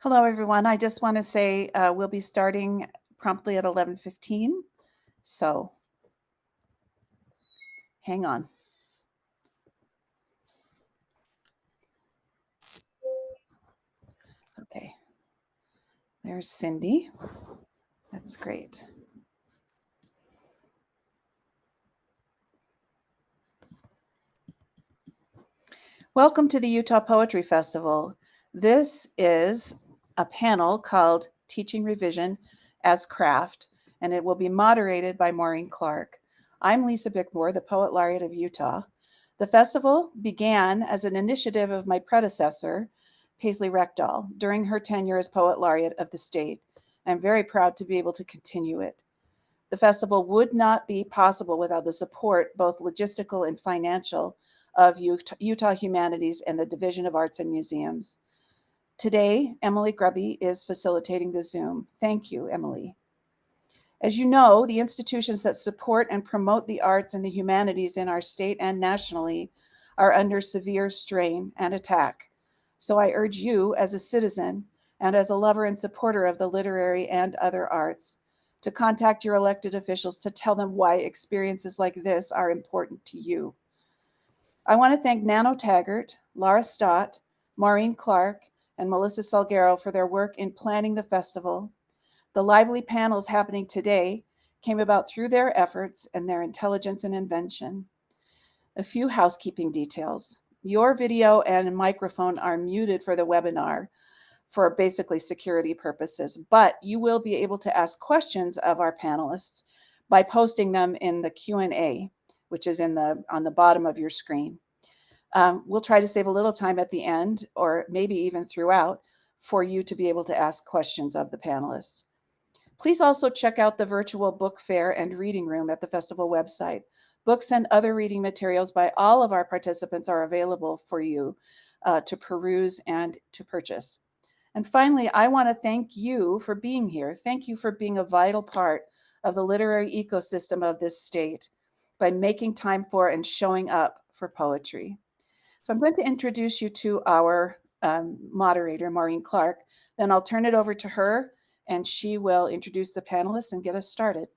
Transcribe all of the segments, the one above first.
Hello, everyone. I just want to say we'll be starting promptly at 11:15. So hang on. Okay. There's Cindy. That's great. Welcome to the Utah Poetry Festival. This is a panel called Teaching Revision as Craft, and it will be moderated by Maureen Clark. I'm Lisa Bickmore, the Poet Laureate of Utah. The festival began as an initiative of my predecessor, Paisley Reckdahl, during her tenure as Poet Laureate of the state. I'm very proud to be able to continue it. The festival would not be possible without the support, both logistical and financial, of Utah Humanities and the Division of Arts and Museums. Today, Emily Grubby is facilitating the Zoom. Thank you, Emily. As you know, the institutions that support and promote the arts and the humanities in our state and nationally are under severe strain and attack. So I urge you, as a citizen and as a lover and supporter of the literary and other arts, to contact your elected officials to tell them why experiences like this are important to you. I want to thank Nano Taggart, Laura Stott, Maureen Clark, and Melissa Salguero for their work in planning the festival. The lively panels happening today came about through their efforts and their intelligence and invention. A few housekeeping details. Your video and microphone are muted for the webinar for basically security purposes, but you will be able to ask questions of our panelists by posting them in the Q&A, which is on the bottom of your screen. We'll try to save a little time at the end, or maybe even throughout, for you to be able to ask questions of the panelists. Please also check out the virtual book fair and reading room at the festival website. Books and other reading materials by all of our participants are available for you to peruse and to purchase. And finally, I want to thank you for being here. Thank you for being a vital part of the literary ecosystem of this state by making time for and showing up for poetry. So I'm going to introduce you to our moderator, Maureen Clark. Then I'll turn it over to her, and she will introduce the panelists and get us started.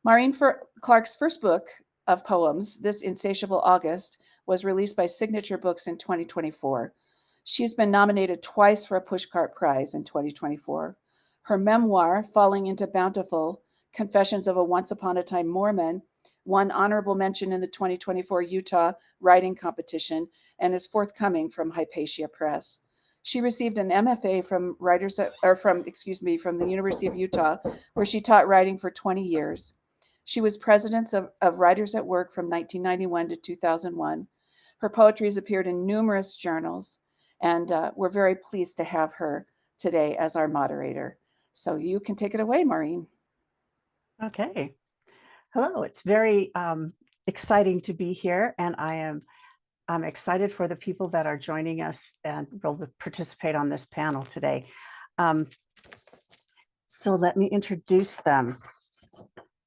Maureen Clark's first book of poems, This Insatiable August, was released by Signature Books in 2024. She's been nominated twice for a Pushcart Prize in 2024. Her memoir, Falling into Bountiful, Confessions of a Once Upon a Time Mormon, won honorable mention in the 2024 Utah Writing Competition and is forthcoming from Hypatia Press. She received an MFA from the University of Utah, where she taught writing for 20 years. She was president of Writers at Work from 1991 to 2001. Her poetry has appeared in numerous journals, and we're very pleased to have her today as our moderator. So you can take it away, Maureen. Okay. Hello, it's very exciting to be here, and I'm excited for the people that are joining us and will participate on this panel today. So let me introduce them.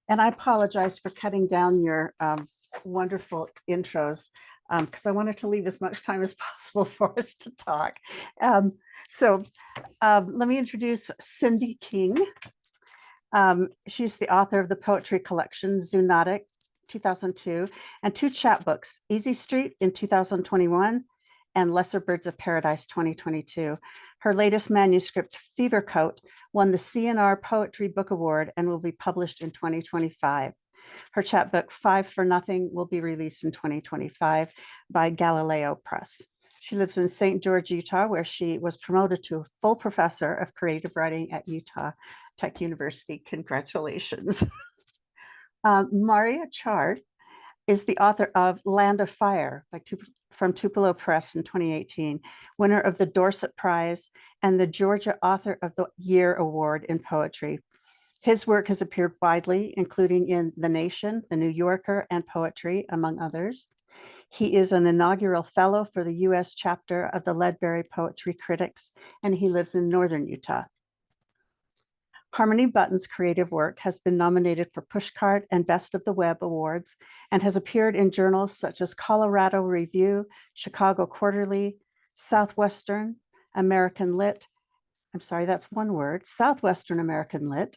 And I apologize for cutting down your wonderful intros because I wanted to leave as much time as possible for us to talk. Let me introduce Cindy King. She's the author of the poetry collection Zoonotic 2002 and two chapbooks, Easy Street in 2021 and Lesser Birds of Paradise 2022. Her latest manuscript, Fever Coat, won the CNR Poetry Book Award and will be published in 2025. Her chapbook, Five for Nothing, will be released in 2025 by Galileo Press. She lives in St. George, Utah, where she was promoted to a full professor of creative writing at Utah Tech University. Congratulations. Maria Chard is the author of Land of Fire from Tupelo Press in 2018, winner of the Dorset Prize and the Georgia Author of the Year Award in Poetry. His work has appeared widely, including in The Nation, The New Yorker, and Poetry, among others. He is an inaugural fellow for the U.S. chapter of the Ledbury Poetry Critics, and he lives in northern Utah. Harmony Button's creative work has been nominated for Pushcart and Best of the Web awards and has appeared in journals such as Colorado Review, Chicago Quarterly, Southwestern, American Lit, I'm sorry, that's one word, Southwestern American Lit,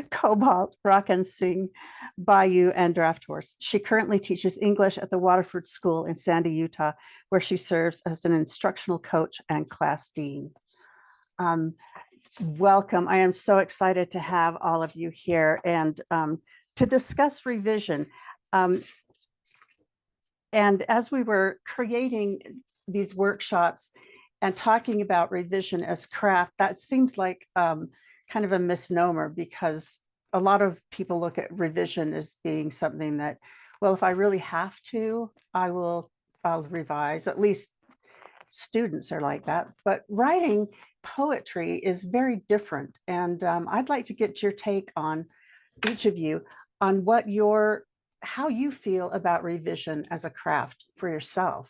Cobalt, Rock and Sing, Bayou, and Draft Horse. She currently teaches English at the Waterford School in Sandy, Utah, where she serves as an instructional coach and class dean. Welcome. I am so excited to have all of you here and to discuss revision. And as we were creating these workshops and talking about revision as craft, that seems like kind of a misnomer, because a lot of people look at revision as being something that, well, if I really have to, I'll revise. At least students are like that. But writing poetry is very different. And I'd like to get your take on, each of you, on how you feel about revision as a craft for yourself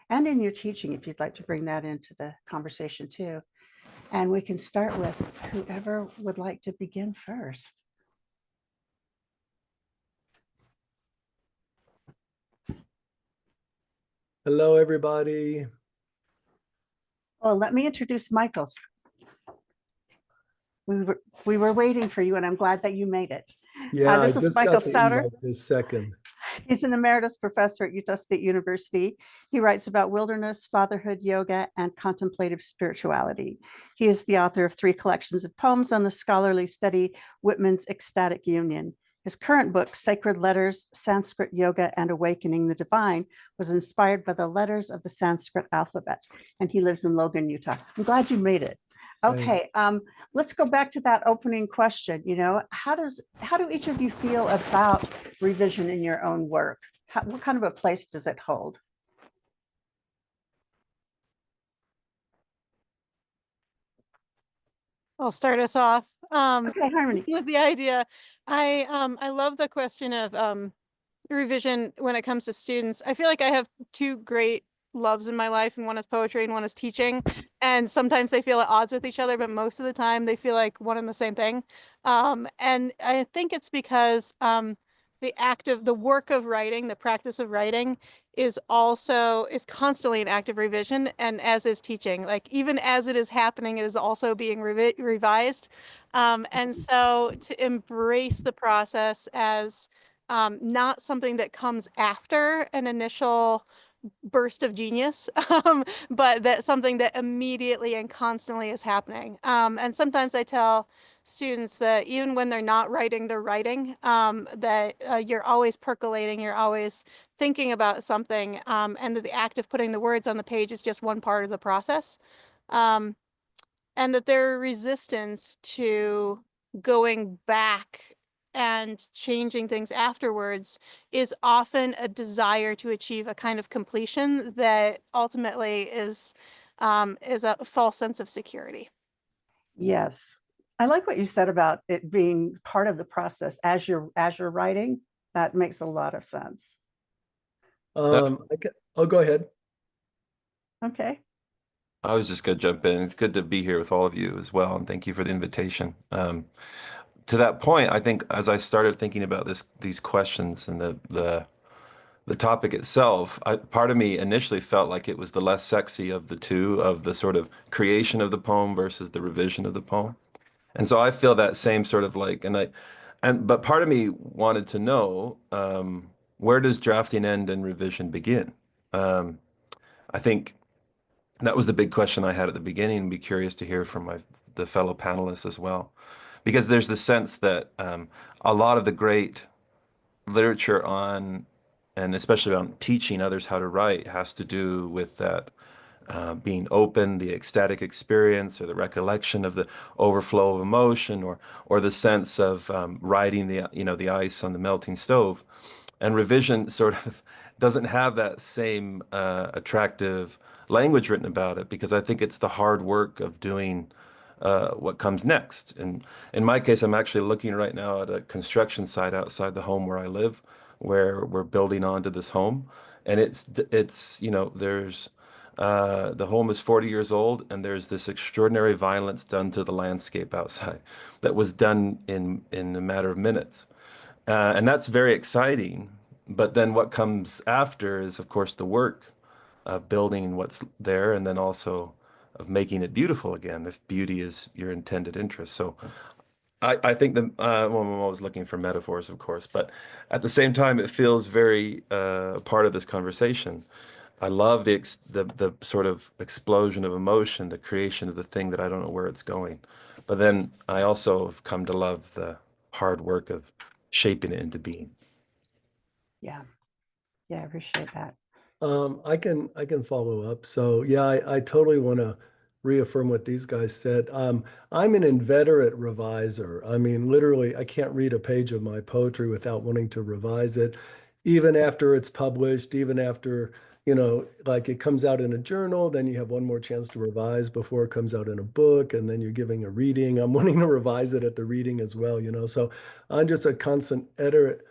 and in your teaching, if you'd like to bring that into the conversation too. And we can start with whoever would like to begin first. Hello, everybody. Well, let me introduce Michael. We were waiting for you, and I'm glad that you made it. Yeah, This I is just Michael got the Souter. invite this second. He's an emeritus professor at Utah State University. He writes about wilderness, fatherhood, yoga, and contemplative spirituality. He is the author of 3 collections of poems on the scholarly study Whitman's Ecstatic Union. His current book, Sacred Letters, Sanskrit Yoga and Awakening the Divine, was inspired by the letters of the Sanskrit alphabet, and he lives in Logan, Utah. I'm glad you made it. Okay, let's go back to that opening question. How do each of you feel about revision in your own work? What kind of a place does it hold? I'll start us off. Okay, Harmony. With the idea, I love the question of revision when it comes to students. I feel like I have 2 great loves in my life, and one is poetry and one is teaching. And sometimes they feel at odds with each other, but most of the time they feel like one and the same thing. And I think it's because the work of writing, the practice of writing is constantly an active revision, and as is teaching. Like, even as it is happening, it is also being revised. And so to embrace the process as not something that comes after an initial burst of genius, but that's something that immediately and constantly is happening. And sometimes I tell students that even when they're not writing, they're writing, that you're always percolating, you're always thinking about something, and that the act of putting the words on the page is just one part of the process. And that their resistance to going back and changing things afterwards is often a desire to achieve a kind of completion that ultimately is a false sense of security. Yes, I like what you said about it being part of the process as you're writing. That makes a lot of sense. Oh, go ahead. Okay. I was just going to jump in. It's good to be here with all of you as well, and thank you for the invitation. To that point, I think as I started thinking about these questions and the topic itself, part of me initially felt like it was the less sexy of the two, of the sort of creation of the poem versus the revision of the poem. And so I feel that same sort of like, but part of me wanted to know, where does drafting end and revision begin? I think that was the big question I had at the beginning, and be curious to hear from the fellow panelists as well, because there's the sense that a lot of the great literature on, and especially on teaching others how to write, has to do with that being open, the ecstatic experience, or the recollection of the overflow of emotion, or the sense of riding the ice on the melting stove. And revision sort of doesn't have that same attractive language written about it, because I think it's the hard work of doing what comes next. And in my case, I'm actually looking right now at a construction site outside the home where I live, where we're building onto this home. And it's there's the home is 40 years old, and there's this extraordinary violence done to the landscape outside that was done in a matter of minutes. And that's very exciting. But then what comes after is, of course, the work of building what's there, and then also making it beautiful again, if beauty is your intended interest. So I think well, I'm always looking for metaphors, of course, but at the same time, it feels very part of this conversation. I love the sort of explosion of emotion, the creation of the thing that I don't know where it's going. But then I also have come to love the hard work of shaping it into being. Yeah. Yeah, I appreciate that. I can follow up. So yeah, I totally want to reaffirm what these guys said. I'm an inveterate reviser. I mean, literally, I can't read a page of my poetry without wanting to revise it, even after it's published, even after, like it comes out in a journal, then you have one more chance to revise before it comes out in a book, and then you're giving a reading. I'm wanting to revise it at the reading as well, So I'm just a constant inveterate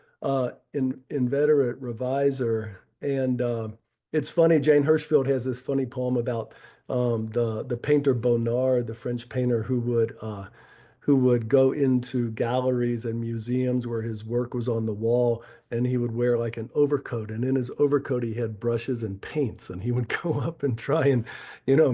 reviser. And it's funny, Jane Hirschfield has this funny poem about the painter Bonnard, the French painter who would go into galleries and museums where his work was on the wall, and he would wear like an overcoat, and in his overcoat he had brushes and paints, and he would go up and try and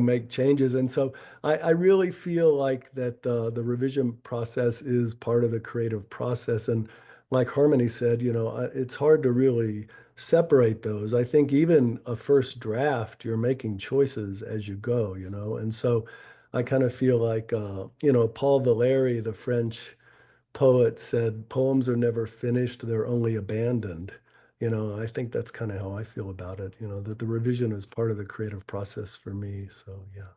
make changes. And so I really feel like that the revision process is part of the creative process. And like Harmony said, it's hard to really separate those. I think even a first draft, you're making choices as you go, And so I kind of feel like, Paul Valéry, the French poet, said, poems are never finished, they're only abandoned. I think that's kind of how I feel about it, that the revision is part of the creative process for me. So, yeah.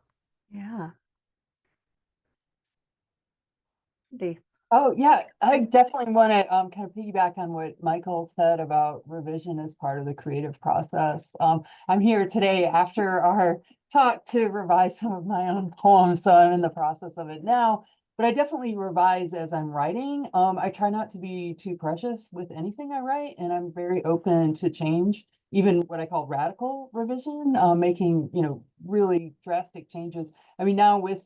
Yeah. Dee. Oh, yeah, I definitely want to kind of piggyback on what Michael said about revision as part of the creative process. I'm here today after our talk to revise some of my own poems, so I'm in the process of it now. But I definitely revise as I'm writing. I try not to be too precious with anything I write, and I'm very open to change, even what I call radical revision, making, really drastic changes. I mean, now with,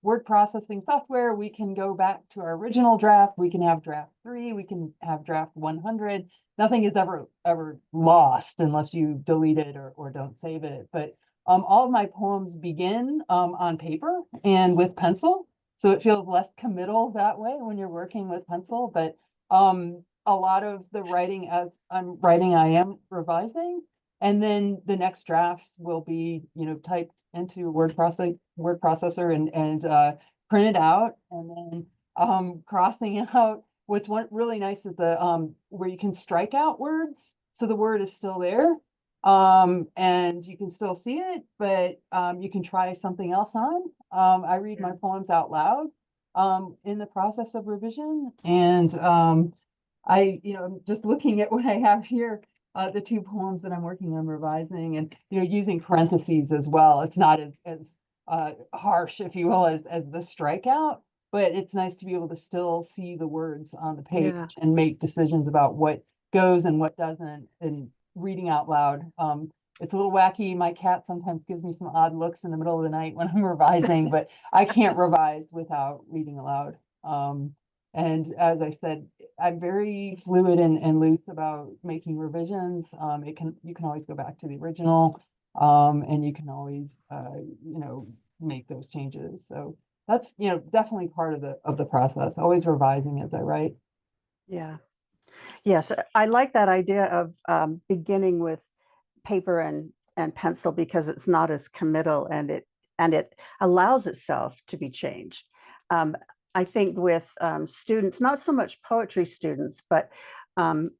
word processing software, we can go back to our original draft. We can have draft 3, we can have draft 100. Nothing is ever lost unless you delete it or don't save it. But all of my poems begin on paper and with pencil. So it feels less committal that way when you're working with pencil. But a lot of the writing as I'm writing, I am revising. And then the next drafts will be, typed into word processor and printed out, and then crossing out. What's really nice is the where you can strike out words, so the word is still there, and you can still see it, but you can try something else on. I read my poems out loud in the process of revision, and I'm just looking at what I have here. The 2 poems that I'm working on revising, and using parentheses as well. It's not as harsh, if you will, as the strikeout, but it's nice to be able to still see the words on the page and make decisions about what goes and what doesn't, and reading out loud. It's a little wacky. My cat sometimes gives me some odd looks in the middle of the night when I'm revising, but I can't revise without reading aloud. And as I said, I'm very fluid and loose about making revisions. You can always go back to the original, and you can always make those changes. So that's definitely part of the process. Always revising as I write. Yeah. Yes, I like that idea of beginning with paper and pencil, because it's not as committal, and it allows itself to be changed. I think with students, not so much poetry students, but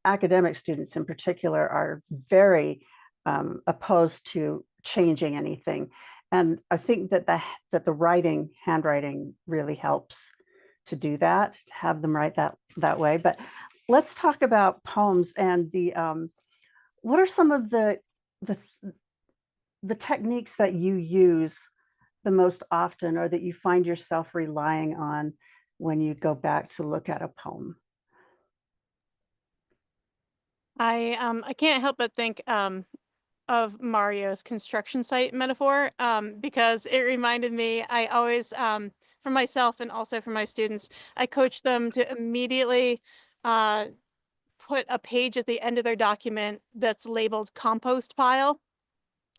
academic students in particular, are very opposed to changing anything. And I think that the handwriting really helps to do that, to have them write that way. But let's talk about poems and what are some of the techniques that you use the most often, or that you find yourself relying on when you go back to look at a poem? I can't help but think of Mario's construction site metaphor, because it reminded me. I always, for myself and also for my students, I coach them to immediately put a page at the end of their document that's labeled compost pile.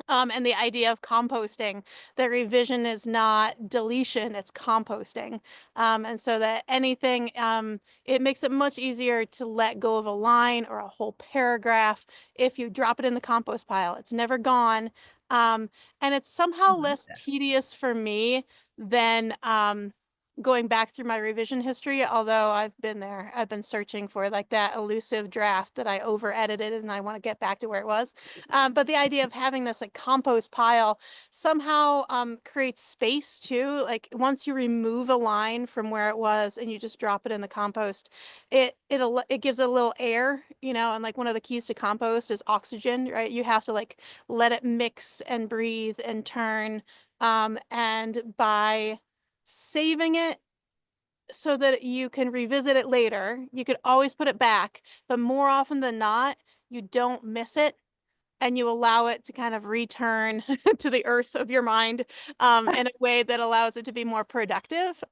And the idea of composting, that revision is not deletion, it's composting. And so that anything, it makes it much easier to let go of a line or a whole paragraph if you drop it in the compost pile. It's never gone. And it's somehow like less that. tedious for me than going back through my revision history, although I've been there. I've been searching for like that elusive draft that I over edited and I want to get back to where it was. But the idea of having this like compost pile somehow creates space too. Like once you remove a line from where it was and you just drop it in the compost, it gives it a little air, you know, and like one of the keys to compost is oxygen, right? You have to like let it mix and breathe and turn. And by saving it so that you can revisit it later, you could always put it back, but more often than not, you don't miss it and you allow it to kind of return to the earth of your mind in a way that allows it to be more productive.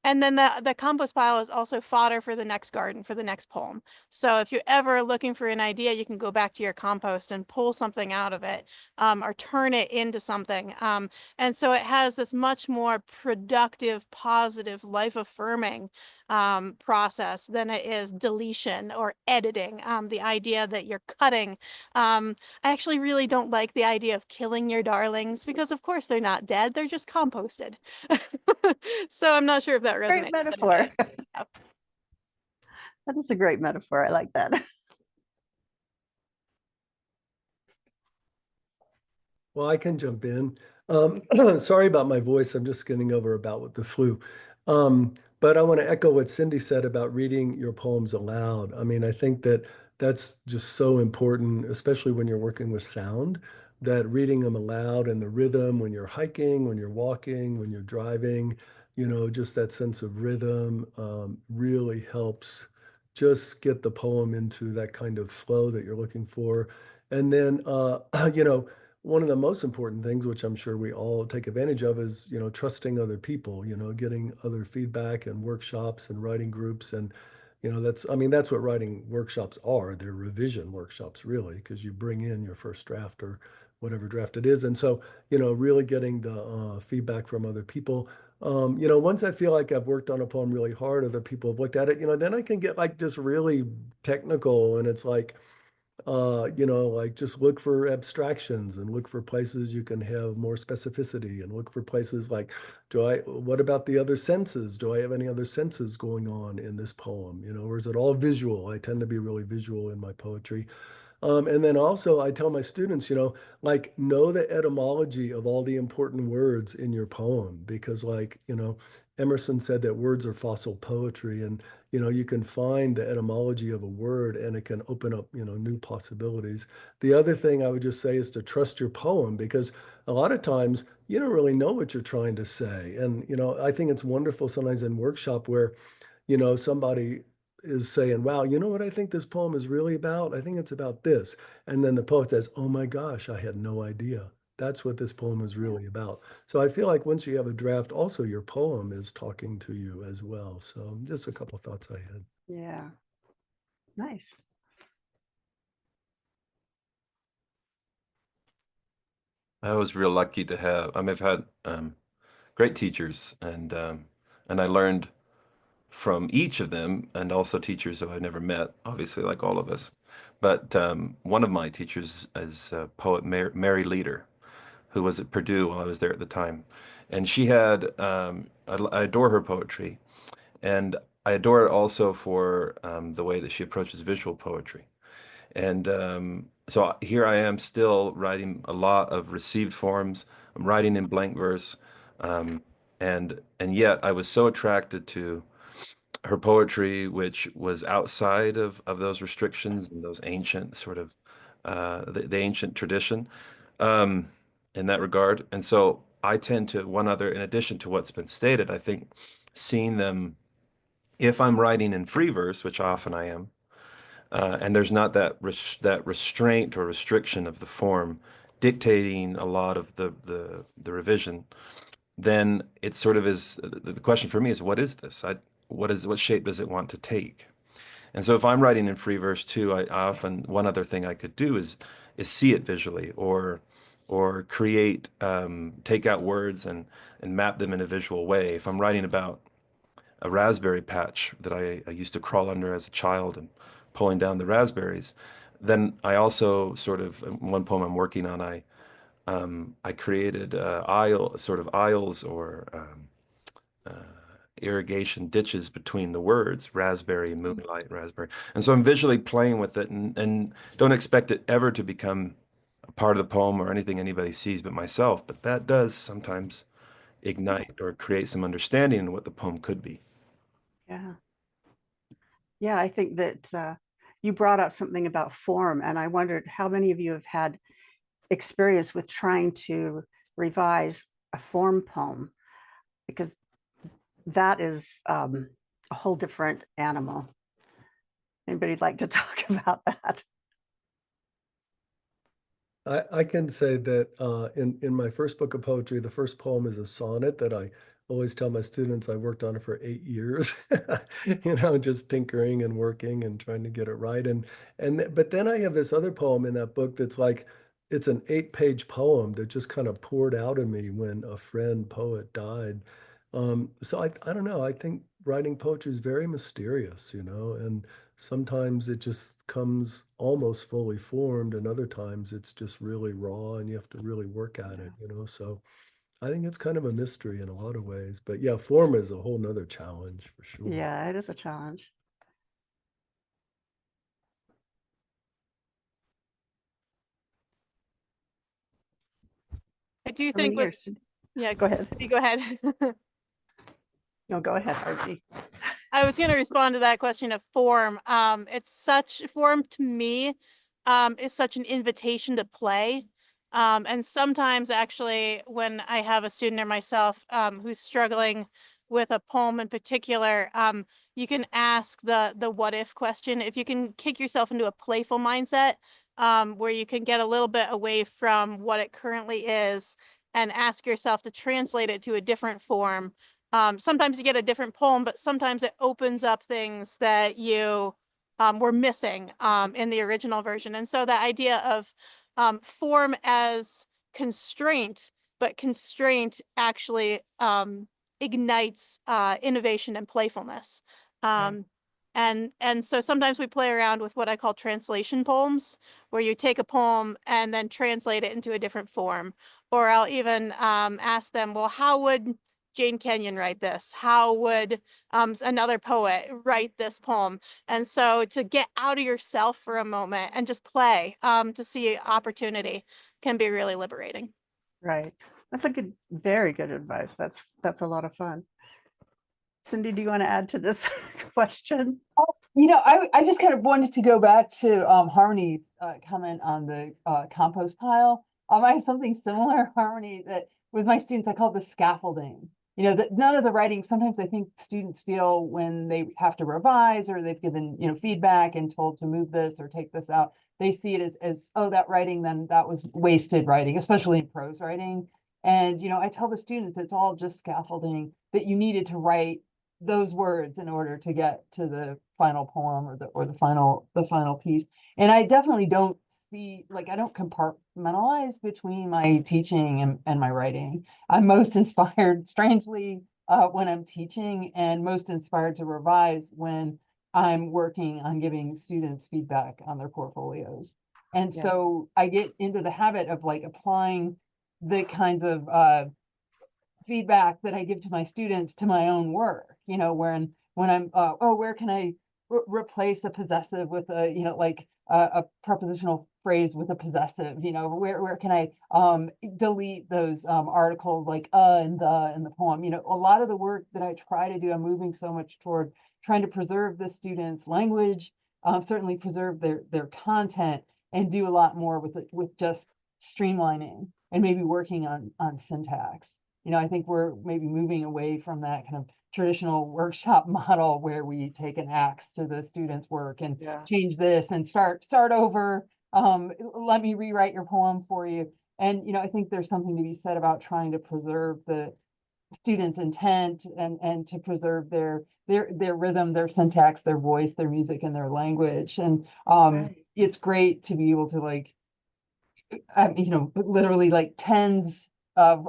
And then the compost pile is also fodder for the next garden, for the next poem. So if you're ever looking for an idea, you can go back to your compost and pull something out of it or turn it into something. And so it has this much more productive, positive, life-affirming process than it is deletion or editing. The idea that you're cutting. I actually really don't like the idea of killing your darlings because, of course, they're not dead. They're just composted. So I'm not sure if that resonates. Great metaphor. Yeah. That is a great metaphor. I like that. Well, I can jump in. Sorry about my voice. I'm just getting over about with the flu. But I want to echo what Cindy said about reading your poems aloud. I mean, I think that that's just so important, especially when you're working with sound, that reading them aloud and the rhythm when you're hiking, when you're walking, when you're driving, just that sense of rhythm really helps just get the poem into that kind of flow that you're looking for. And then, one of the most important things, which I'm sure we all take advantage of, is, trusting other people, getting other feedback and workshops and writing groups. And, that's what writing workshops are. They're revision workshops, really, because you bring in your first draft or whatever draft it is. And so, really getting the feedback from other people. Once I feel like I've worked on a poem really hard, other people have looked at it, then I can get like just really technical. And it's like, like just look for abstractions and look for places you can have more specificity and look for places like, what about the other senses? Do I have any other senses going on in this poem? Or is it all visual? I tend to be really visual in my poetry. And then also I tell my students, like know the etymology of all the important words in your poem because like, Emerson said that words are fossil poetry and, you can find the etymology of a word and it can open up, new possibilities. The other thing I would just say is to trust your poem because a lot of times you don't really know what you're trying to say. And, I think it's wonderful sometimes in workshop where, somebody is saying, wow, you know what I think this poem is really about? I think it's about this. And then the poet says, oh my gosh, I had no idea. That's what this poem is really about. So I feel like once you have a draft, also your poem is talking to you as well. So just a couple thoughts I had. Yeah. Nice. I was real lucky to have, I've had great teachers and I learned from each of them and also teachers who I've never met, obviously like all of us. But one of my teachers is poet Mary Leader, who was at Purdue while I was there at the time. And she had, I adore her poetry. And I adore it also for the way that she approaches visual poetry. And so here I am still writing a lot of received forms. I'm writing in blank verse. And yet I was so attracted to her poetry, which was outside of those restrictions and those ancient sort of the ancient tradition in that regard. And so I tend to, one other, in addition to what's been stated, I think seeing them, if I'm writing in free verse, which often I am, and there's not that restraint or restriction of the form dictating a lot of the revision, then it sort of is the question for me is what is this? What shape does it want to take? And so if I'm writing in free verse too, I often one other thing I could do is see it visually, or create, take out words and map them in a visual way. If I'm writing about a raspberry patch that I used to crawl under as a child and pulling down the raspberries, then I also sort of, one poem I'm working on, I created sort of aisles or irrigation ditches between the words raspberry, moonlight, raspberry. And so I'm visually playing with it, and don't expect it ever to become a part of the poem or anything anybody sees but myself. But that does sometimes ignite or create some understanding in what the poem could be. Yeah. Yeah, I think that you brought up something about form, and I wondered how many of you have had experience with trying to revise a form poem, because that is a whole different animal. Anybody'd like to talk about that? I can say that in my first book of poetry, the first poem is a sonnet that I always tell my students I worked on it for 8 years, just tinkering and working and trying to get it right. But then I have this other poem in that book that's like, it's an 8-page poem that just kind of poured out of me when a friend poet died. So I don't know. I think writing poetry is very mysterious, and sometimes it just comes almost fully formed, and other times it's just really raw and you have to really work at it, So I think it's kind of a mystery in a lot of ways. But yeah, form is a whole nother challenge for sure. Yeah, it is a challenge. I do How many think with, years? yeah, Go ahead. Cindy, go ahead. No, go ahead, Archie. I was going to respond to that question of form. Form to me is such an invitation to play. And sometimes actually when I have a student or myself who's struggling with a poem in particular, you can ask the what if question. If you can kick yourself into a playful mindset where you can get a little bit away from what it currently is and ask yourself to translate it to a different form. Sometimes you get a different poem, but sometimes it opens up things that you were missing in the original version. And so the idea of form as constraint, but constraint actually ignites innovation and playfulness. And so sometimes we play around with what I call translation poems, where you take a poem and then translate it into a different form. Or I'll even ask them, well, how would Jane Kenyon write this? How would another poet write this poem? And so to get out of yourself for a moment and just play to see opportunity can be really liberating. Right. That's a good, very good advice. That's a lot of fun. Cindy, do you want to add to this question? I just kind of wanted to go back to Harmony's comment on the compost pile. I have something similar, Harmony, that with my students, I call it the scaffolding. That none of the writing, sometimes I think students feel when they have to revise or they've given, feedback and told to move this or take this out, they see it as, oh, that writing, then that was wasted writing, especially in prose writing. And, I tell the students it's all just scaffolding, that you needed to write those words in order to get to the final poem or the final piece. And I definitely don't see, like, I don't compartmentalize between my teaching and my writing. I'm most inspired, strangely, when I'm teaching, and most inspired to revise when I'm working on giving students feedback on their portfolios. And Yeah. so I get into the habit of like applying the kinds of feedback that I give to my students to my own work, when I'm, where can I replace a possessive with a prepositional phrase with a possessive, where can I delete those articles like and the in the poem. A lot of the work that I try to do, I'm moving so much toward trying to preserve the students' language, certainly preserve their content, and do a lot more with just streamlining and maybe working on syntax. I think we're maybe moving away from that kind of traditional workshop model where we take an axe to the students' work and change this and start over. Let me rewrite your poem for you. And, I think there's something to be said about trying to preserve the students' intent and to preserve their rhythm, their syntax, their voice, their music, and their language. And Right. it's great to be able to you know, literally like tens of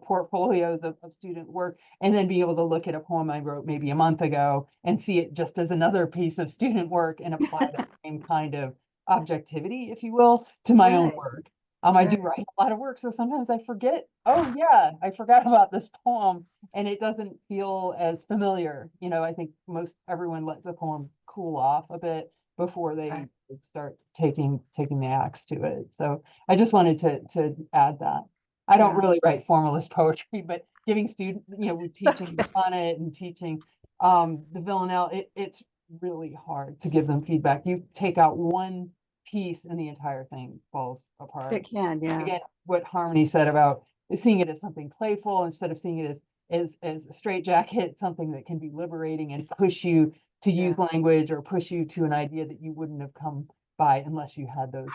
portfolios of student work, and then be able to look at a poem I wrote maybe a month ago and see it just as another piece of student work and apply the same kind of objectivity, if you will, to my own Right. work. I do Right. write a lot of work, so sometimes I forget, oh yeah, I forgot about this poem, and it doesn't feel as familiar. You know, I think most everyone lets a poem cool off a bit before they Right. start taking the axe to it. So I just wanted to add that. I don't Yeah. really write formalist poetry, but giving students, you know, we're teaching Okay. sonnet and teaching the villanelle, it's really hard to give them feedback. You take out one piece and the entire thing falls apart. It can, yeah. Again, what Harmony said about seeing it as something playful instead of seeing it as a straitjacket, something that can be liberating and push you to use language or push you to an idea that you wouldn't have come by unless you had those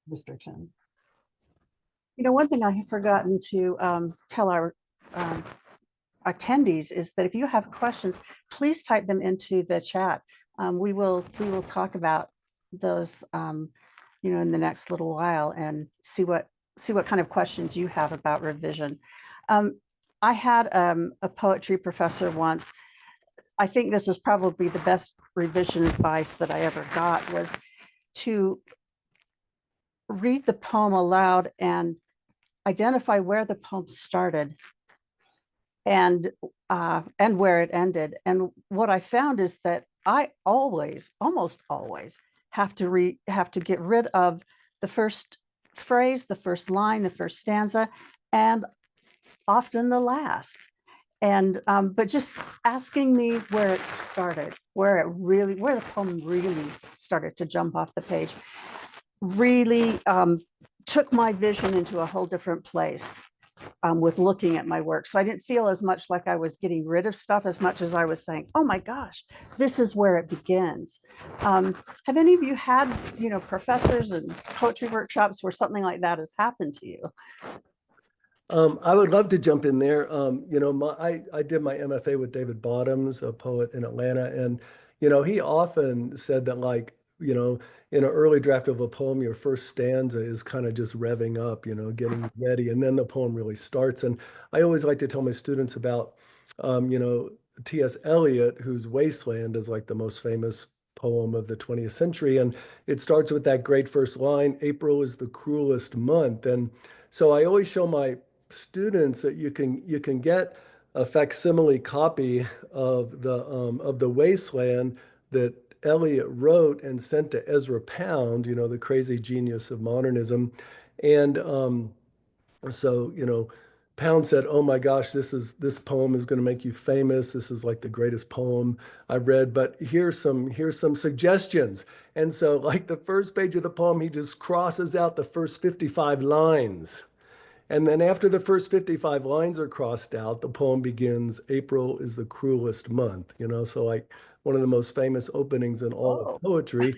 restrictions. You know, one thing I have forgotten to tell our um, attendees is that if you have questions, please type them into the chat. We will talk about those, you know, in the next little while and see what kind of questions you have about revision. I had a poetry professor once. I think this was probably the best revision advice that I ever got, was to read the poem aloud and identify where the poem started and where it ended. And what I found is that I always, almost always, have to get rid of the first phrase, the first line, the first stanza, and often the last. And but just asking me where it started, where the poem really started to jump off the page, really took my vision into a whole different place with looking at my work. So I didn't feel as much like I was getting rid of stuff as much as I was saying, oh my gosh, this is where it begins. Have any of you had, you know, professors and poetry workshops where something like that has happened to you? I would love to jump in there. You know, I did my MFA with David Bottoms, a poet in Atlanta, and you know, he often said that, like, you know, in an early draft of a poem, your first stanza is kind of just revving up, you know, getting ready, and then the poem really starts. And I always like to tell my students about, you know, T.S. Eliot, whose Wasteland is like the most famous poem of the 20th century, and it starts with that great first line, "April is the cruelest month," and so I always show my students that you can get a facsimile copy of the Wasteland that Eliot wrote and sent to Ezra Pound, you know, the crazy genius of modernism. And so, you know, Pound said, "Oh my gosh, this poem is going to make you famous. This is like the greatest poem I've read, but here's some suggestions." And so, like, the first page of the poem, he just crosses out the first 55 lines. And then after the first 55 lines are crossed out, the poem begins, "April is the cruelest month," you know, so like one of the most famous openings in all Oh, of poetry.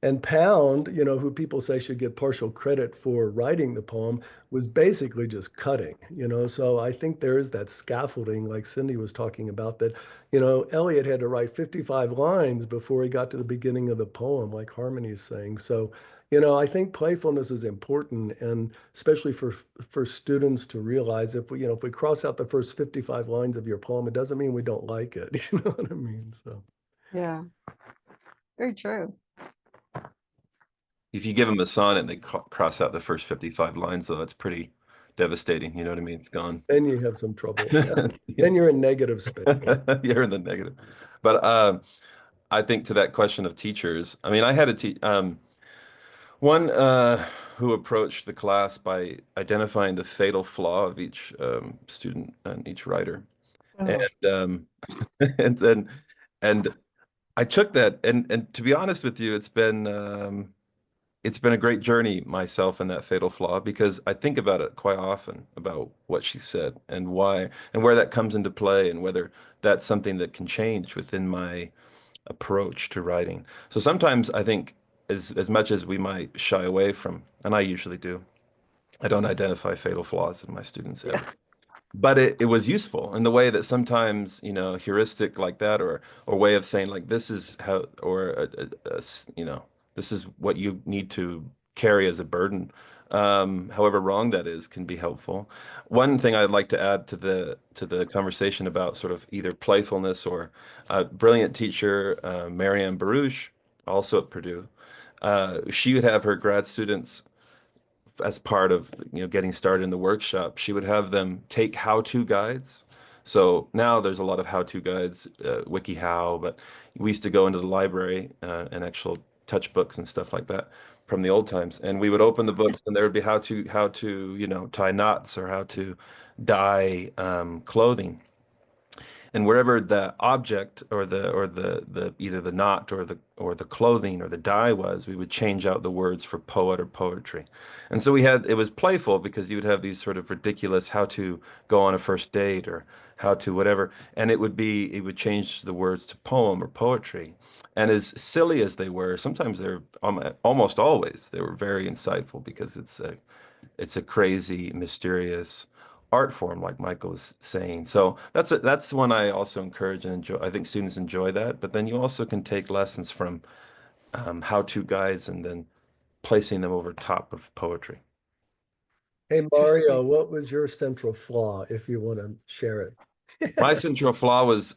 And Pound, you know, who people say should get partial credit for writing the poem, was basically just cutting, you know. So I think there is that scaffolding, like Cindy was talking about, that, you know, Eliot had to write 55 lines before he got to the beginning of the poem, like Harmony is saying. So, you know, I think playfulness is important, and especially for students to realize, if we, you know, if we cross out the first 55 lines of your poem, it doesn't mean we don't like it. You know what I mean? So yeah, very true. If you give them a sonnet and they cross out the first 55 lines, though, that's pretty devastating. You know what I mean? It's gone. then you have some trouble. Yeah. Then you're in negative space. You're in the negative. But I think to that question of teachers, I mean, I had one who approached the class by identifying the fatal flaw of each student and each writer. Oh, And and and I took that, and to be honest with you, it's been a great journey myself in that fatal flaw, because I think about it quite often, about what she said and why and where that comes into play, and whether that's something that can change within my approach to writing. So sometimes I think, as much as we might shy away from, and I usually do, I don't identify fatal flaws in my students ever. yeah. But it was useful in the way that sometimes, you know, heuristic like that, or way of saying, like, this is how, or you know, this is what you need to carry as a burden however wrong that is, can be helpful. One thing I'd like to add to the conversation about sort of either playfulness or a brilliant teacher, Marianne Baruch, also at Purdue. She would have her grad students, as part of getting started in the workshop, she would have them take how-to guides. So now there's a lot of how-to guides, WikiHow, but we used to go into the library and actual touch books and stuff like that from the old times, and we would open the books and there would be how to tie knots or how to dye clothing. And wherever the object or the either the knot or the clothing or the dye was, we would change out the words for poet or poetry. And so it was playful because you would have these sort of ridiculous how to go on a first date or how to whatever, and it would change the words to poem or poetry. And as silly as they were, sometimes they're almost always they were very insightful because it's a crazy, mysterious art form, like Michael was saying. So that's one I also encourage and enjoy. I think students enjoy that, but then you also can take lessons from how-to guides and then placing them over top of poetry. Hey, Mario, Interesting. what was your central flaw, if you want to share it? My central flaw was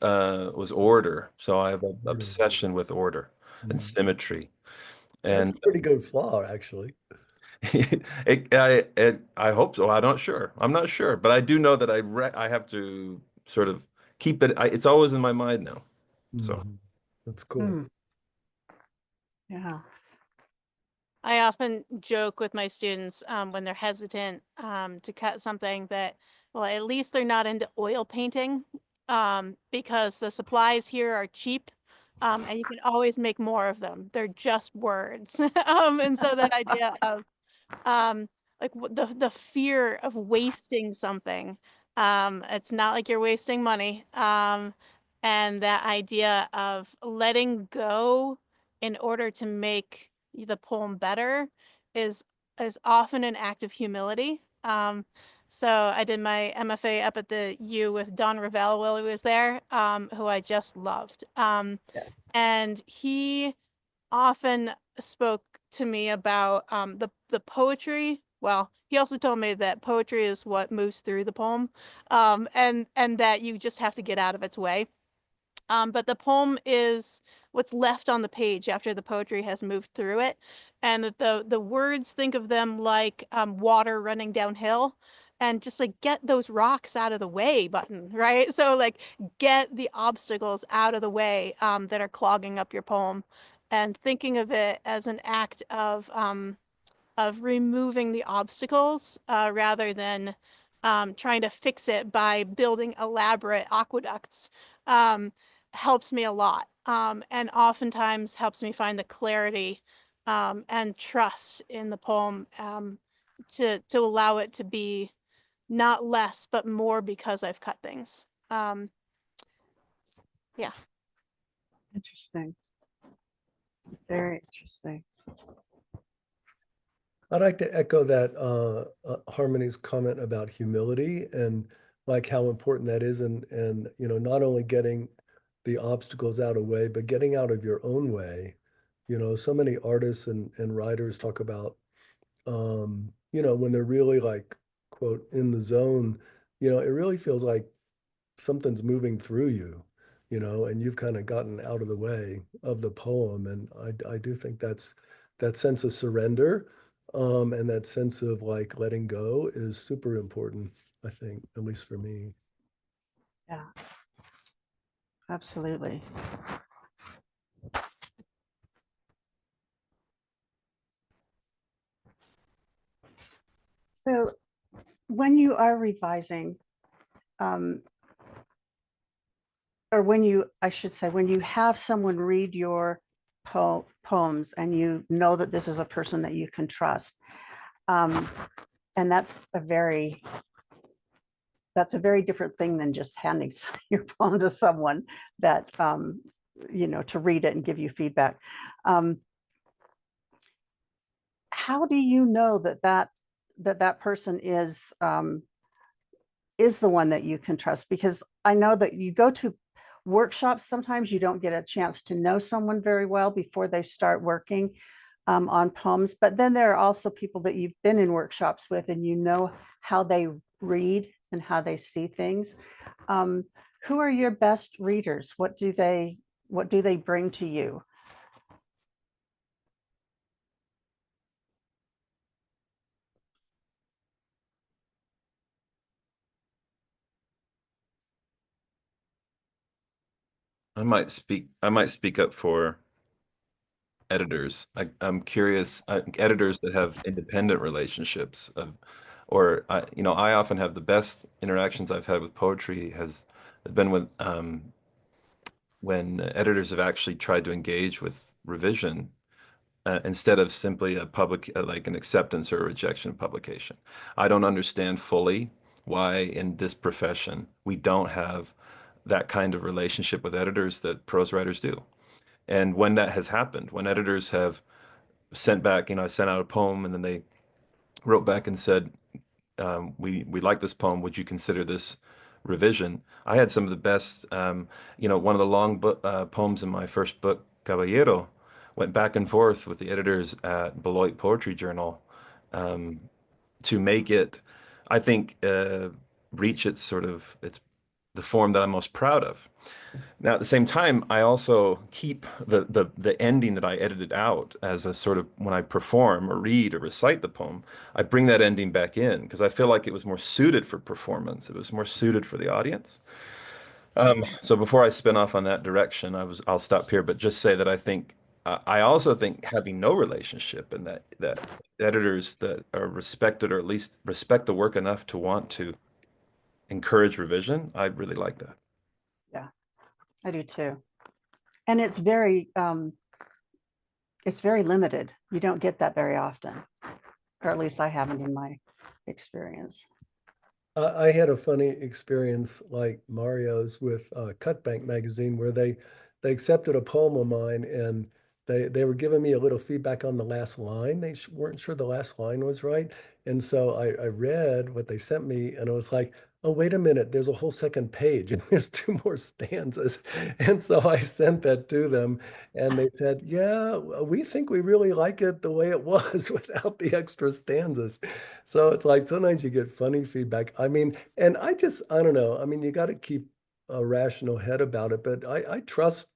order. So I have an Order. obsession with order and symmetry. That's And a pretty good flaw, actually. I hope so. I'm not sure, but I do know that I have to sort of keep it. It's always in my mind now. So Mhm. That's cool. Mm. Yeah. I often joke with my students when they're hesitant to cut something that, well, at least they're not into oil painting because the supplies here are cheap and you can always make more of them. They're just words. And so that idea of like the fear of wasting something, it's not like you're wasting money. And that idea of letting go in order to make the poem better is often an act of humility. So I did my MFA up at the U with Don Ravel while he was there, who I just loved. Yes. And he often spoke to me about the poetry. Well, he also told me that poetry is what moves through the poem, and that you just have to get out of its way. But the poem is what's left on the page after the poetry has moved through it, and that the words, think of them like water running downhill, and just like get those rocks out of the way button, right? So like get the obstacles out of the way that are clogging up your poem, and thinking of it as an act of removing the obstacles rather than trying to fix it by building elaborate aqueducts. Helps me a lot, and oftentimes helps me find the clarity and trust in the poem to allow it to be not less but more because I've cut things. Yeah. Interesting. Very interesting. I'd like to echo that Harmony's comment about humility and like how important that is, and not only getting the obstacles out of the way, but getting out of your own way. So many artists and writers talk about when they're really like, quote, in the zone, it really feels like something's moving through you, and you've kind of gotten out of the way of the poem. And I do think that's that sense of surrender, and that sense of like letting go is super important, I think, at least for me. Yeah. Absolutely. So when you are revising, or I should say, when you have someone read your poems and you know that this is a person that you can trust, and that's a very different thing than just handing your poem to someone that, to read it and give you feedback. How do you know that person is the one that you can trust? Because I know that you go to workshops, sometimes you don't get a chance to know someone very well before they start working. on poems, but then there are also people that you've been in workshops with and you know how they read and how they see things. Who are your best readers? What do they bring to you? I might speak up for editors. I'm curious, editors that have independent relationships or I often have the best interactions I've had with poetry has been with when editors have actually tried to engage with revision instead of simply a public like an acceptance or a rejection of publication. I don't understand fully why in this profession we don't have that kind of relationship with editors that prose writers do. And when that has happened, when editors have sent back, I sent out a poem and then they wrote back and said, we like this poem. Would you consider this revision? I had some of the best, one of the long poems in my first book, Caballero, went back and forth with the editors at Beloit Poetry Journal to make it, I think, reach its the form that I'm most proud of. Now, at the same time, I also keep the ending that I edited out as a sort of when I perform or read or recite the poem, I bring that ending back in because I feel like it was more suited for performance. It was more suited for the audience. So before I spin off on that direction, I'll stop here, but just say that I also think having no relationship and that editors that are respected or at least respect the work enough to want to encourage revision, I really like that. Yeah, I do too. And it's very limited. You don't get that very often, or at least I haven't in my experience. I had a funny experience like Mario's with Cutbank magazine where they accepted a poem of mine and they were giving me a little feedback on the last line. They weren't sure the last line was right. And so I read what they sent me and I was like, oh, wait a minute, there's a whole second page and there's two more stanzas. And so I sent that to them and they said, yeah, we think we really like it the way it was without the extra stanzas. So it's like sometimes you get funny feedback. I mean, and I don't know. I mean, you got to keep a rational head about it, but I trust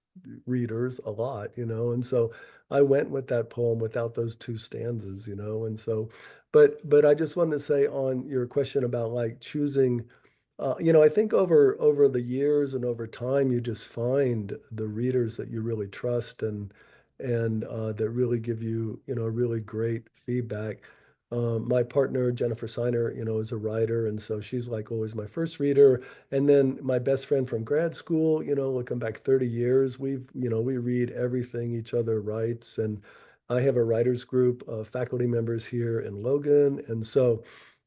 readers a lot, and so I went with that poem without those two stanzas, and so, but I just wanted to say on your question about like choosing, I think over the years and over time, you just find the readers that you really trust and that really give you, really great feedback. My partner, Jennifer Seiner, is a writer. And so she's like always my first reader. And then my best friend from grad school, looking back 30 years, we read everything each other writes. And I have a writers group of faculty members here in Logan. And so,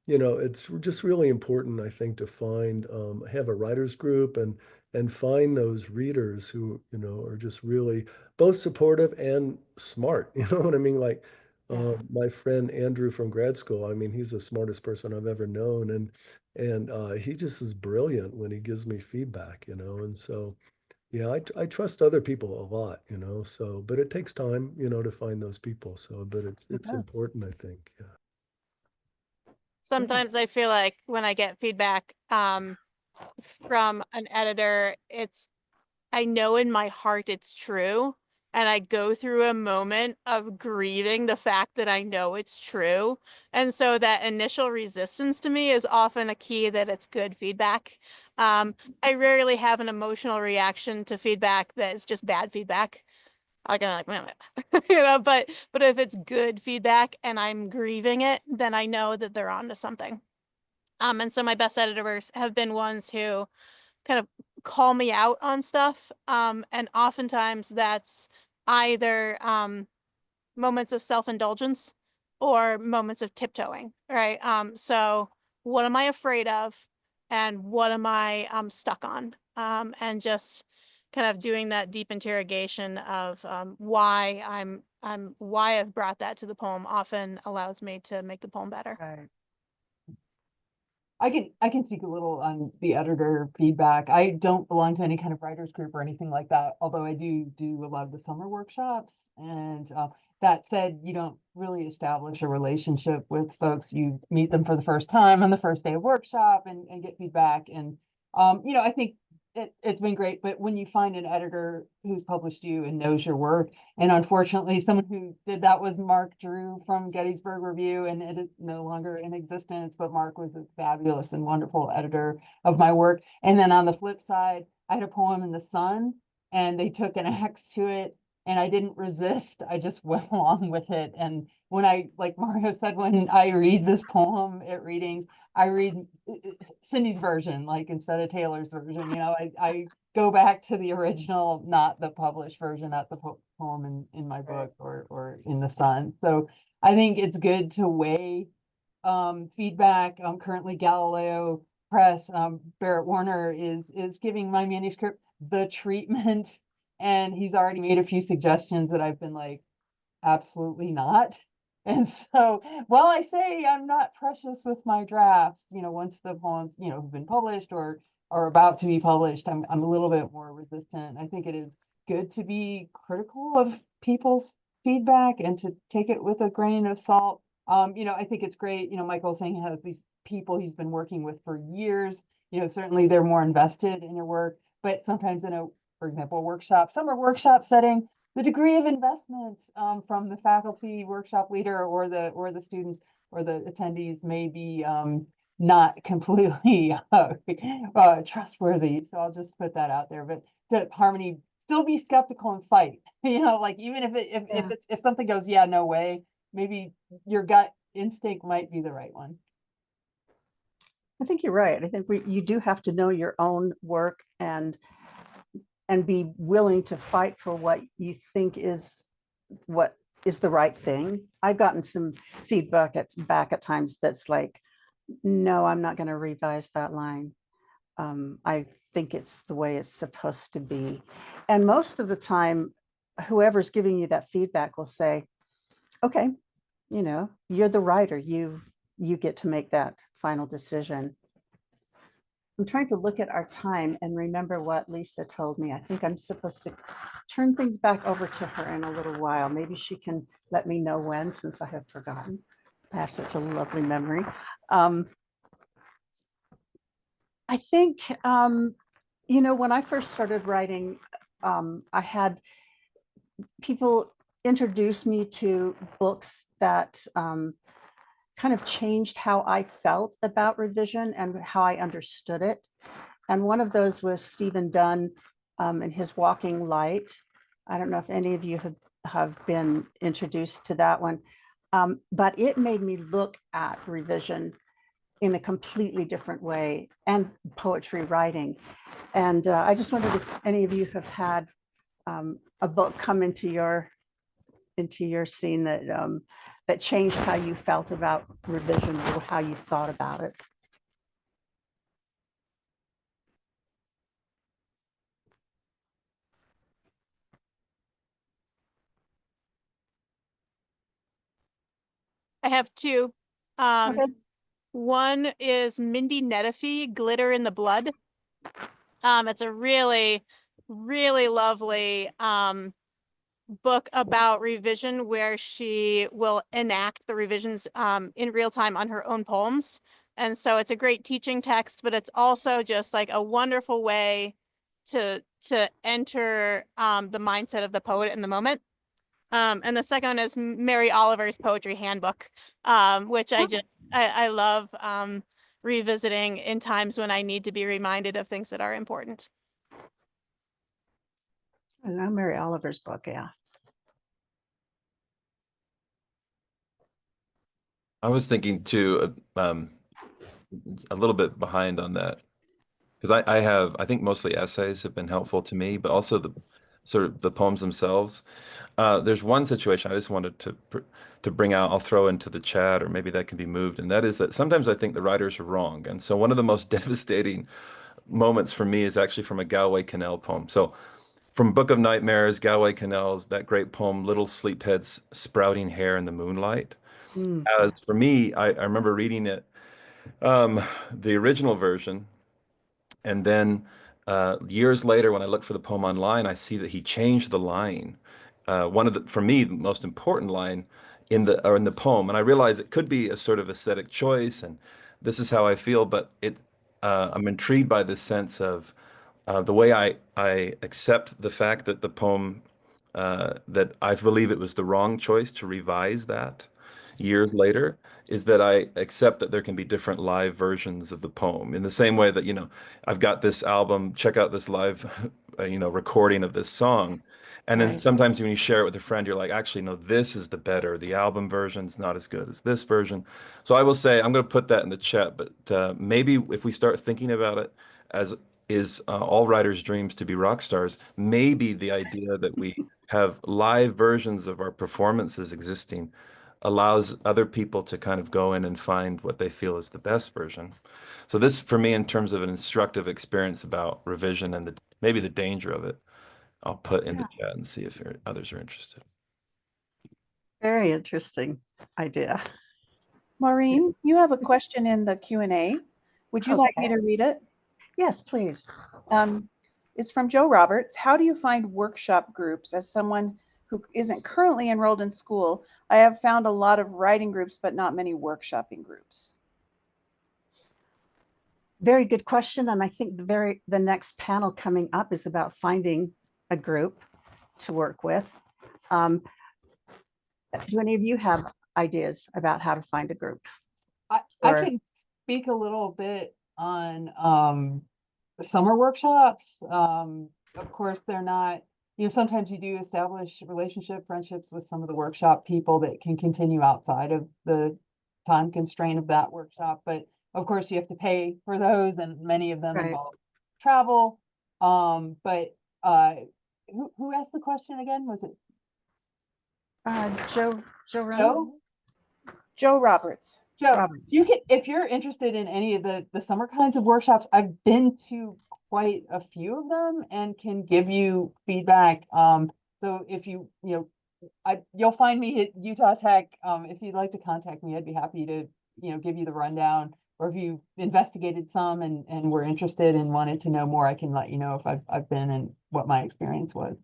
it's just really important, I think, to find, have a writers group and find those readers who, are just really both supportive and smart. You know what I mean? Like, my friend Andrew from grad school, I mean, he's the smartest person I've ever known, and he just is brilliant when he gives me feedback, and so yeah, I trust other people a lot, so but it takes time, to find those people. So, but it's does. important, I think. Yeah. Sometimes I feel like when I get feedback from an editor, I know in my heart it's true. And I go through a moment of grieving the fact that I know it's true. And so that initial resistance to me is often a key that it's good feedback. I rarely have an emotional reaction to feedback that is just bad feedback. I can like, "Meh, meh," but if it's good feedback and I'm grieving it, then I know that they're onto something. And so my best editors have been ones who kind of call me out on stuff. And oftentimes that's either moments of self-indulgence or moments of tiptoeing, right? So what am I afraid of and what am I stuck on? And just kind of doing that deep interrogation of why why I've brought that to the poem often allows me to make the poem better. Right. I can speak a little on the editor feedback. I don't belong to any kind of writers group or anything like that, although I do a lot of the summer workshops, and That said, you don't really establish a relationship with folks. You meet them for the first time on the first day of workshop and get feedback. And, I think it's been great, but when you find an editor who's published you and knows your work, and unfortunately, someone who did that was Mark Drew from Gettysburg Review, and it is no longer in existence, but Mark was a fabulous and wonderful editor of my work. And then on the flip side, I had a poem in the Sun, and they took an axe to it, and I didn't resist. I just went along with it. And when like Mario said, when I read this poem at readings, I read Cindy's version, like instead of Taylor's version. I go back to the original, not the published version, not the poem in my book or in the Sun. So I think it's good to weigh feedback. Currently Galileo Press, Barrett Warner is giving my manuscript the treatment, and he's already made a few suggestions that I've been like, absolutely not. And so, while I say I'm not precious with my drafts, once the poems, have been published or are about to be published, I'm a little bit more resistant. I think it is good to be critical of people's feedback and to take it with a grain of salt. I think it's great. Michael saying he has these people he's been working with for years. Certainly they're more invested in your work, but sometimes for example, summer workshop setting, the degree of investment from the faculty workshop leader or the students or the attendees may be not completely trustworthy. So I'll just put that out there. But to Harmony, still be skeptical and fight. Like even if something goes, yeah, no way, maybe your gut instinct might be the right one. I think you're right. I think you do have to know your own work and be willing to fight for what you think is the right thing. I've gotten some feedback back at times that's like, no, I'm not going to revise that line. I think it's the way it's supposed to be. And most of the time, whoever's giving you that feedback will say, okay, you're the writer. You get to make that final decision. I'm trying to look at our time and remember what Lisa told me. I think I'm supposed to turn things back over to her in a little while. Maybe she can let me know when, since I have forgotten. I have such a lovely memory. I think, when I first started writing, I had people introduce me to books that kind of changed how I felt about revision and how I understood it. And one of those was Stephen Dunn and his Walking Light. I don't know if any of you have been introduced to that one, but it made me look at revision in a completely different way and poetry writing. And I just wondered if any of you have had a book come into your scene that changed how you felt about revision or how you thought about it. I have two. Okay. One is Mindy Nettifee, Glitter in the Blood. It's a really, really lovely book about revision where she will enact the revisions in real time on her own poems. And so it's a great teaching text, but it's also just like a wonderful way to enter the mindset of the poet in the moment. And the second one is Mary Oliver's Poetry Handbook, which I love revisiting in times when I need to be reminded of things that are important. I know Mary Oliver's book, yeah. I was thinking too, a little bit behind on that, because I think mostly essays have been helpful to me, but also the sort of the poems themselves. There's one situation I just wanted to bring out. I'll throw into the chat, or maybe that can be moved, and that is that sometimes I think the writers are wrong. And so one of the most devastating moments for me is actually from a Galway Kinnell poem. So from Book of Nightmares, Galway Kinnell's that great poem, Little Sleepheads Sprouting Hair in the Moonlight. As for me, I remember reading it, the original version, and then years later, when I look for the poem online, I see that he changed the line. one of the, for me, the most important line in the poem. And I realize it could be a sort of aesthetic choice, and this is how I feel, but I'm intrigued by this sense of the way I accept the fact that the poem, that I believe it was the wrong choice to revise that years later, is that I accept that there can be different live versions of the poem in the same way that, I've got this album, check out this live, recording of this song. And then Right. sometimes when you share it with a friend, you're like, actually, no, this is the album version's not as good as this version. So I will say, I'm going to put that in the chat, but maybe if we start thinking about it as is all writers' dreams to be rock stars, maybe the idea that we have live versions of our performances existing allows other people to kind of go in and find what they feel is the best version. So this, for me, in terms of an instructive experience about revision and maybe the danger of it, I'll put in the chat and see if others are interested. Very interesting idea. Maureen, you have a question in the Q&A. Would you like me Okay. to read it? Yes, please. It's from Joe Roberts. How do you find workshop groups? As someone who isn't currently enrolled in school, I have found a lot of writing groups, but not many workshopping groups. Very good question. And I think the next panel coming up is about finding a group to work with. Do any of you have ideas about how to find a group? I Or- can speak a little bit on summer workshops. Of course, they're not, sometimes you do establish friendships with some of the workshop people that can continue outside of the time constraint of that workshop. But of course, you have to pay for those, and many of them Right. involve travel. But who asked the question again? Was it Joe Roberts? Joe? Joe Roberts. Joe, Roberts. you can, if you're interested in any of the summer kinds of workshops, I've been to quite a few of them and can give you feedback. So if you'll find me at Utah Tech. If you'd like to contact me, I'd be happy to, give you the rundown. Or if you investigated some and were interested and wanted to know more, I can let you know if I've been and what my experience was.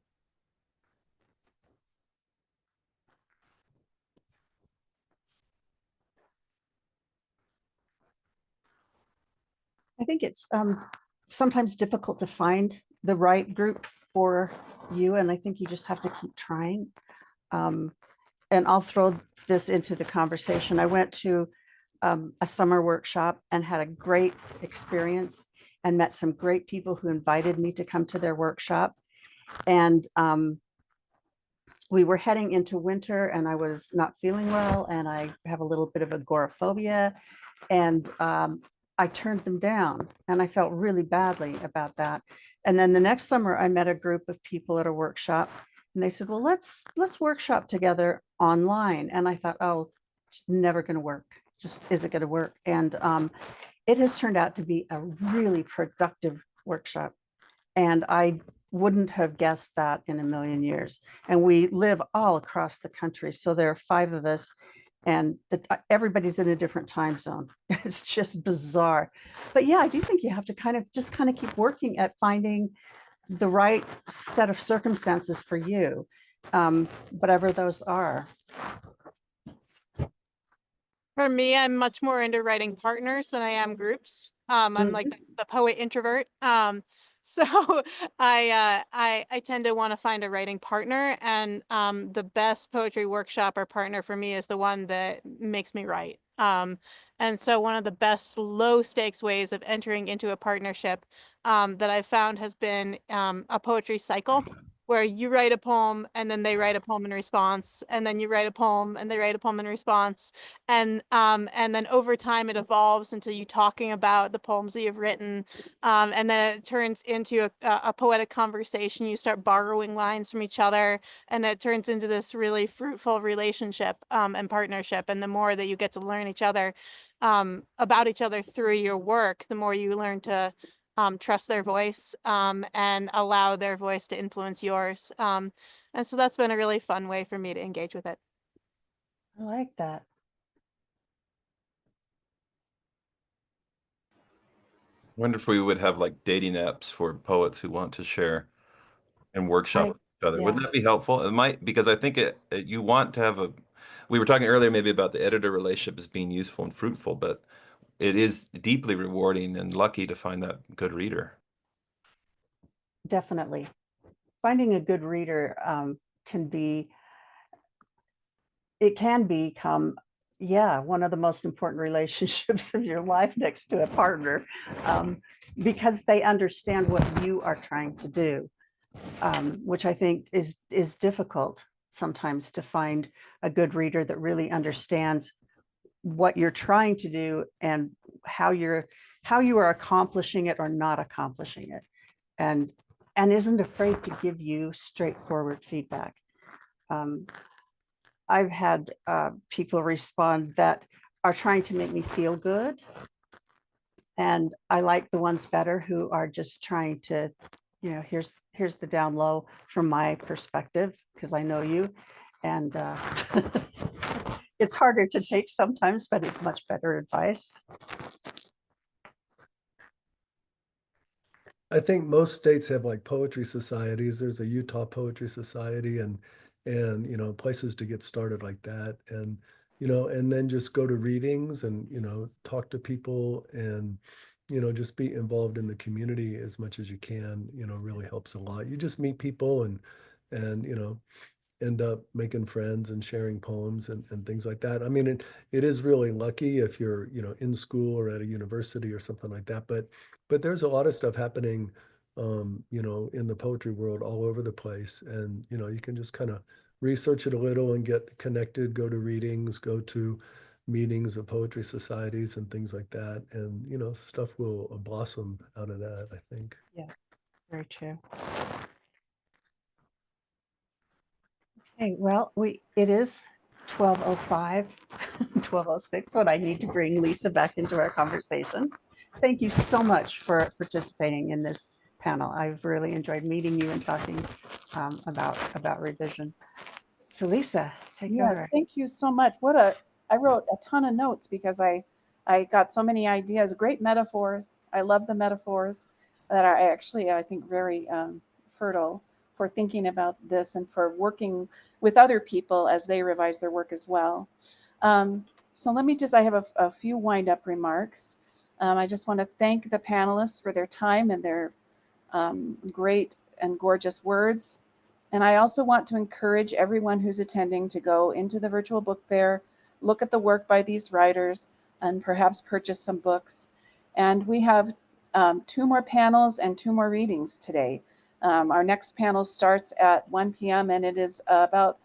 I think it's sometimes difficult to find the right group for you, and I think you just have to keep trying. And I'll throw this into the conversation. I went to a summer workshop and had a great experience and met some great people who invited me to come to their workshop. And we were heading into winter and I was not feeling well, and I have a little bit of agoraphobia, and I turned them down, and I felt really badly about that. And then the next summer I met a group of people at a workshop, and they said, well, let's workshop together online. And I thought, oh, it's never going to work. Just isn't going to work. And it has turned out to be a really productive workshop. And I wouldn't have guessed that in a million years. And we live all across the country. So there are 5 of us, and everybody's in a different time zone. It's just bizarre. But yeah, I do think you have to kind of keep working at finding the right set of circumstances for you, whatever those are. For me, I'm much more into writing partners than I am groups. I'm like the poet introvert. So I tend to want to find a writing partner, and the best poetry workshop or partner for me is the one that makes me write. And so one of the best low stakes ways of entering into a partnership that I've found has been a poetry cycle, where you write a poem and then they write a poem in response, and then you write a poem and they write a poem in response. And then over time it evolves into you talking about the poems that you've written. And then it turns into a poetic conversation. You start borrowing lines from each other, and it turns into this really fruitful relationship and partnership. And the more that you get to learn each other about each other through your work, the more you learn to trust their voice and allow their voice to influence yours. And so that's been a really fun way for me to engage with it. I like that. Wonder if we would have like dating apps for poets who want to share and workshop other. Yeah. Wouldn't that be helpful? It might, because I think you want to have we were talking earlier maybe about the editor relationship as being useful and fruitful, but it is deeply rewarding and lucky to find that good reader. Definitely. Finding a good reader it can become, one of the most important relationships of your life next to a partner, because they understand what you are trying to do, which I think is difficult sometimes to find a good reader that really understands what you're trying to do and how you are accomplishing it or not accomplishing it, and isn't afraid to give you straightforward feedback. I've had people respond that are trying to make me feel good. And I like the ones better who are just trying to, here's the down low from my perspective, because I know you. And it's harder to take sometimes, but it's much better advice. I think most states have like poetry societies. There's a Utah Poetry Society and places to get started like that. And and then just go to readings and talk to people and just be involved in the community as much as you can, really helps a lot. You just meet people and end up making friends and sharing poems and things like that. I mean, it is really lucky if you're, in school or at a university or something like that. But there's a lot of stuff happening, in the poetry world all over the place. And, you can just kind of research it a little and get connected, go to readings, go to meetings of poetry societies and things like that. And, stuff will blossom out of that, I think. Yeah, very true. Okay, well, it is 12:05, 12:06, when I need to bring Lisa back into our conversation. Thank you so much for participating in this panel. I've really enjoyed meeting you and talking about revision. So Lisa, take Yes, over. thank you so much. I wrote a ton of notes because I got so many ideas, great metaphors. I love the metaphors that are actually, I think, very fertile for thinking about this and for working with other people as they revise their work as well. So I have a few wind-up remarks. I just want to thank the panelists for their time and their great and gorgeous words. And I also want to encourage everyone who's attending to go into the virtual book fair, look at the work by these writers, and perhaps purchase some books. And we have 2 more panels and 2 more readings today. Our next panel starts at 1 p.m. and it is about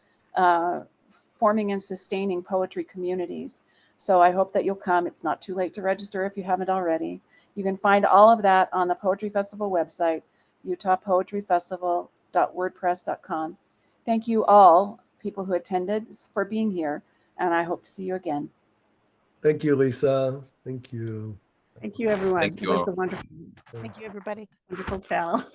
forming and sustaining poetry communities. So I hope that you'll come. It's not too late to register if you haven't already. You can find all of that on the Poetry Festival website, utahpoetryfestival.wordpress.com. Thank you all, people who attended, for being here, and I hope to see you again. Thank you, Lisa. Thank you. Thank you, everyone. Thank you It was all. a wonderful, Thank you, everybody. wonderful panel.